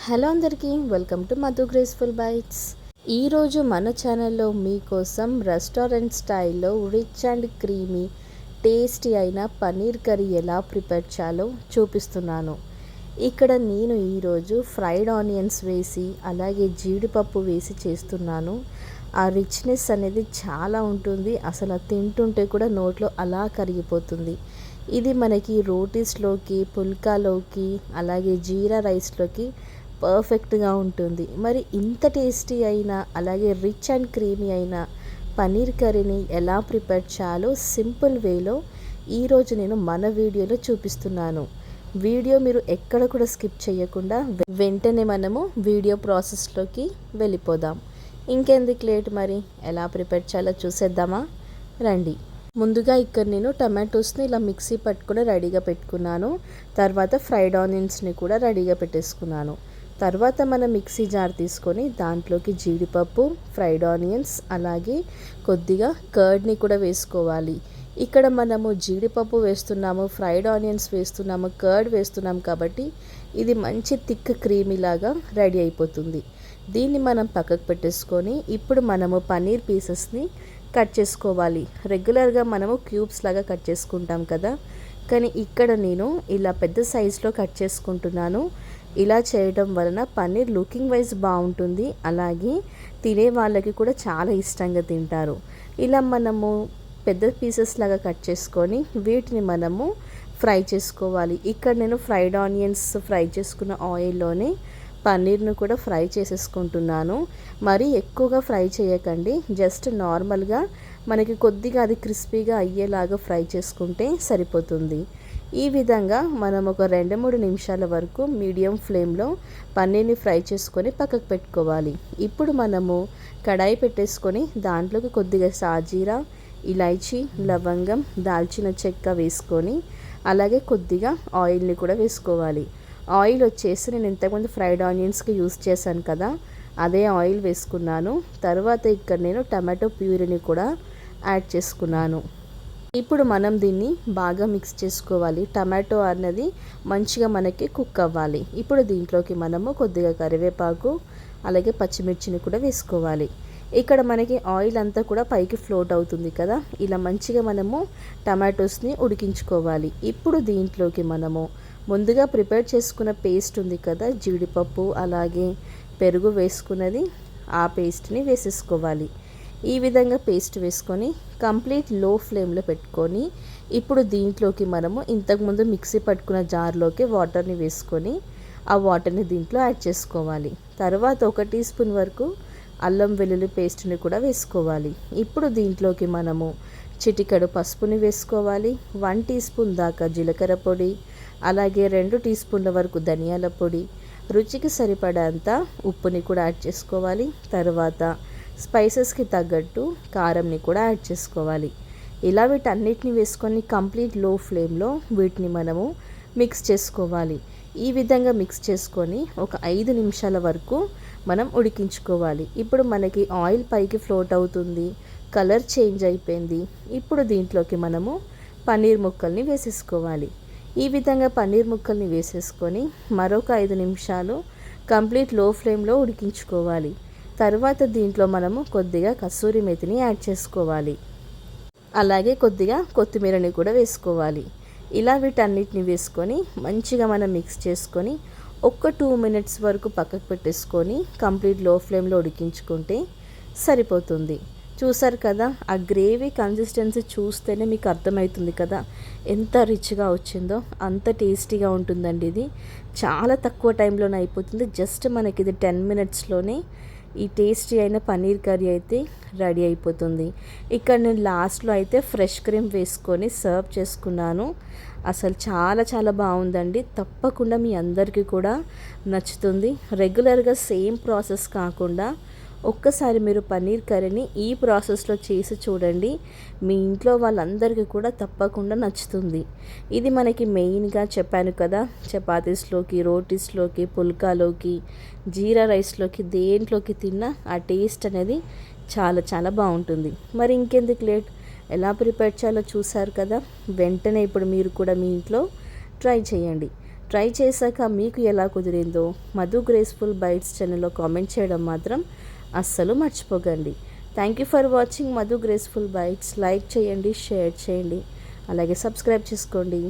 Hello అందరికీ welcome to Madhu graceful bytes. ఈరోజు మన ఛానల్లో మీకోసం రెస్టారెంట్ స్టైల్లో రిచ్ అండ్ క్రీమీ టేస్టీ అయిన పన్నీర్ కర్రీ ఎలా ప్రిపేర్ చేయాలో చూపిస్తున్నాను. ఇక్కడ నేను ఈరోజు ఫ్రైడ్ ఆనియన్స్ వేసి అలాగే జీడిపప్పు వేసి చేస్తున్నాను. ఆ రిచ్నెస్ అనేది చాలా ఉంటుంది, అసలు తింటుంటే కూడా నోట్లో అలా కరిగిపోతుంది. ఇది మనకి రోటీస్లోకి, పుల్కాలోకి, అలాగే జీరా రైస్లోకి పర్ఫెక్ట్గా ఉంటుంది. మరి ఇంత టేస్టీ అయిన అలాగే రిచ్ అండ్ క్రీమీ అయిన పన్నీర్ కర్రీని ఎలా ప్రిపేర్ చేయాలో సింపుల్ వేలో ఈరోజు నేను మన వీడియోలో చూపిస్తున్నాను. వీడియో మీరు ఎక్కడ కూడా స్కిప్ చేయకుండా వెంటనే మనము వీడియో ప్రాసెస్లోకి వెళ్ళిపోదాం. ఇంకెందుకు లేట్, మరి ఎలా ప్రిపేర్ చేయాలో చూసేద్దామా రండి. ముందుగా ఇక్కడ నేను టమాటోస్ని ఇలా మిక్సీ పట్టుకుని రెడీగా పెట్టుకున్నాను. తర్వాత ఫ్రైడ్ ఆనియన్స్ని కూడా రెడీగా పెట్టేసుకున్నాను. తర్వాత మనం మిక్సీ జార్ తీసుకొని దాంట్లోకి జీడిపప్పు, ఫ్రైడ్ ఆనియన్స్ అలాగే కొద్దిగా కర్డ్ని కూడా వేసుకోవాలి. ఇక్కడ మనము జీడిపప్పు వేస్తున్నాము, ఫ్రైడ్ ఆనియన్స్ వేస్తున్నాము, కర్డ్ వేస్తున్నాము కాబట్టి ఇది మంచి థిక్ క్రీమీ లాగా రెడీ అయిపోతుంది. దీన్ని మనం పక్కకు పెట్టేసుకొని ఇప్పుడు మనము పన్నీర్ పీసెస్ని కట్ చేసుకోవాలి. రెగ్యులర్గా మనము క్యూబ్స్ లాగా కట్ చేసుకుంటాం కదా, కానీ ఇక్కడ నేను ఇలా పెద్ద సైజులో కట్ చేసుకుంటున్నాను. ఇలా చేయడం వలన పన్నీర్ లుకింగ్ వైజ్ బాగుంటుంది, అలాగే తినే వాళ్ళకి కూడా చాలా ఇష్టంగా తింటారు. ఇలా మనము పెద్ద పీసెస్ లాగా కట్ చేసుకొని వీటిని మనము ఫ్రై చేసుకోవాలి. ఇక్కడ నేను ఫ్రైడ్ ఆనియన్స్ ఫ్రై చేసుకున్న ఆయిల్లోనే పన్నీర్ను కూడా ఫ్రై చేసేసుకుంటున్నాను. మరీ ఎక్కువగా ఫ్రై చేయకండి, జస్ట్ నార్మల్గా మనకి కొద్దిగా అది క్రిస్పీగా అయ్యేలాగా ఫ్రై చేసుకుంటే సరిపోతుంది. ఈ విధంగా మనం ఒక 2-3 నిమిషాల వరకు మీడియం ఫ్లేమ్లో పన్నీర్ని ఫ్రై చేసుకొని పక్కకు పెట్టుకోవాలి. ఇప్పుడు మనము కడాయి పెట్టేసుకొని దాంట్లోకి కొద్దిగా సాజీరా, ఇలైచి, లవంగం, దాల్చిన చెక్క వేసుకొని అలాగే కొద్దిగా ఆయిల్ని కూడా వేసుకోవాలి. ఆయిల్ వచ్చేసి నేను ఇంతకుముందు ఫ్రైడ్ ఆనియన్స్కి యూస్ చేశాను కదా, అదే ఆయిల్ వేసుకున్నాను. తర్వాత ఇక్కడ నేను టమాటో ప్యూరీని కూడా యాడ్ చేసుకున్నాను. ఇప్పుడు మనం దీన్ని బాగా మిక్స్ చేసుకోవాలి. టమాటో అన్నది మంచిగా మనకి కుక్ అవ్వాలి. ఇప్పుడు దీంట్లోకి మనము కొద్దిగా కరివేపాకు అలాగే పచ్చిమిర్చిని కూడా వేసుకోవాలి. ఇక్కడ మనకి ఆయిల్ అంతా కూడా పైకి ఫ్లోట్ అవుతుంది కదా, ఇలా మంచిగా మనము టమాటోస్ని ఉడికించుకోవాలి. ఇప్పుడు దీంట్లోకి మనము ముందుగా ప్రిపేర్ చేసుకున్న పేస్ట్ ఉంది కదా, జీడిపప్పు అలాగే పెరుగు వేసుకున్నది, ఆ పేస్ట్ని వేసేసుకోవాలి. ఈ విధంగా పేస్ట్ వేసుకొని కంప్లీట్ లో ఫ్లేమ్లో పెట్టుకొని ఇప్పుడు దీంట్లోకి మనము ఇంతకుముందు మిక్సీ పట్టుకున్న జార్లోకి వాటర్ని వేసుకొని ఆ వాటర్ని దీంట్లో యాడ్ చేసుకోవాలి. తర్వాత 1 టీ స్పూన్ వరకు అల్లం వెల్లుల్లి పేస్ట్ని కూడా వేసుకోవాలి. ఇప్పుడు దీంట్లోకి మనము చిటికెడు పసుపుని వేసుకోవాలి, 1 టీ స్పూన్ దాకా జీలకర్ర పొడి, అలాగే 2 టీ స్పూన్ల వరకు ధనియాల పొడి, రుచికి సరిపడేంత ఉప్పుని కూడా యాడ్ చేసుకోవాలి. తర్వాత స్పైసెస్కి తగ్గట్టు కారంని కూడా యాడ్ చేసుకోవాలి. ఇలా వీటన్నిటిని వేసుకొని కంప్లీట్ లో ఫ్లేమ్లో వీటిని మనము మిక్స్ చేసుకోవాలి. ఈ విధంగా మిక్స్ చేసుకొని ఒక 5 నిమిషాల వరకు మనం ఉడికించుకోవాలి. ఇప్పుడు మనకి ఆయిల్ పైకి ఫ్లోట్ అవుతుంది, కలర్ చేంజ్ అయిపోయింది. ఇప్పుడు దీంట్లోకి మనము పన్నీర్ ముక్కల్ని వేసేసుకోవాలి. ఈ విధంగా పన్నీర్ ముక్కల్ని వేసేసుకొని మరొక 5 నిమిషాలు కంప్లీట్ లో ఫ్లేమ్లో ఉడికించుకోవాలి. తర్వాత దీంట్లో మనము కొద్దిగా కస్తూరి మేతిని యాడ్ చేసుకోవాలి, అలాగే కొద్దిగా కొత్తిమీరని కూడా వేసుకోవాలి. ఇలా వీటన్నిటిని వేసుకొని మంచిగా మనం మిక్స్ చేసుకొని ఒక 2 మినిట్స్ వరకు పక్కకు పెట్టేసుకొని కంప్లీట్ లో ఫ్లేమ్లో ఉడికించుకుంటే సరిపోతుంది. చూసారు కదా, ఆ గ్రేవీ కన్సిస్టెన్సీ చూస్తేనే మీకు అర్థమవుతుంది కదా ఎంత రిచ్గా వచ్చిందో. అంత టేస్టీగా ఉంటుందండి. ఇది చాలా తక్కువ టైంలోనే అయిపోతుంది. జస్ట్ మనకి ఇది 10 మినిట్స్లోనే ఈ టేస్టీ అయిన పన్నీర్ కర్రీ అయితే రెడీ అయిపోతుంది. ఇక్కడ నేను లాస్ట్లో అయితే ఫ్రెష్ క్రీమ్ వేసుకొని సర్వ్ చేసుకున్నాను. అసలు చాలా చాలా బాగుందండి. తప్పకుండా మీ అందరికీ కూడా నచ్చుతుంది. రెగ్యులర్గా సేమ్ ప్రాసెస్ కాకుండా ఒక్కసారి మీరు పన్నీర్ కర్రీని ఈ ప్రాసెస్లో చేసి చూడండి, మీ ఇంట్లో వాళ్ళందరికీ కూడా తప్పకుండా నచ్చుతుంది. ఇది మనకి మెయిన్గా చెప్పాను కదా, చపాతీస్లోకి, రోటీస్లోకి, పుల్కాలోకి, జీరా రైస్లోకి, దేంట్లోకి తిన్నా ఆ టేస్ట్ అనేది చాలా చాలా బాగుంటుంది. మరి ఇంకెందుకు లేట్, ఎలా ప్రిపేర్ చేయాలో చూసారు కదా. వెంటనే ఇప్పుడు మీరు కూడా మీ ఇంట్లో ట్రై చేయండి. ట్రై చేశాక మీకు ఎలా కుదిరిందో మధు గ్రేస్ఫుల్ బైట్స్ ఛానల్లో కామెంట్ చేయడం మాత్రం అస్సలు మర్చిపోకండి. Thank you for watching Madhu graceful bytes. Like చేయండి, షేర్ చేయండి, అలాగే సబ్స్క్రైబ్ చేసుకోండి.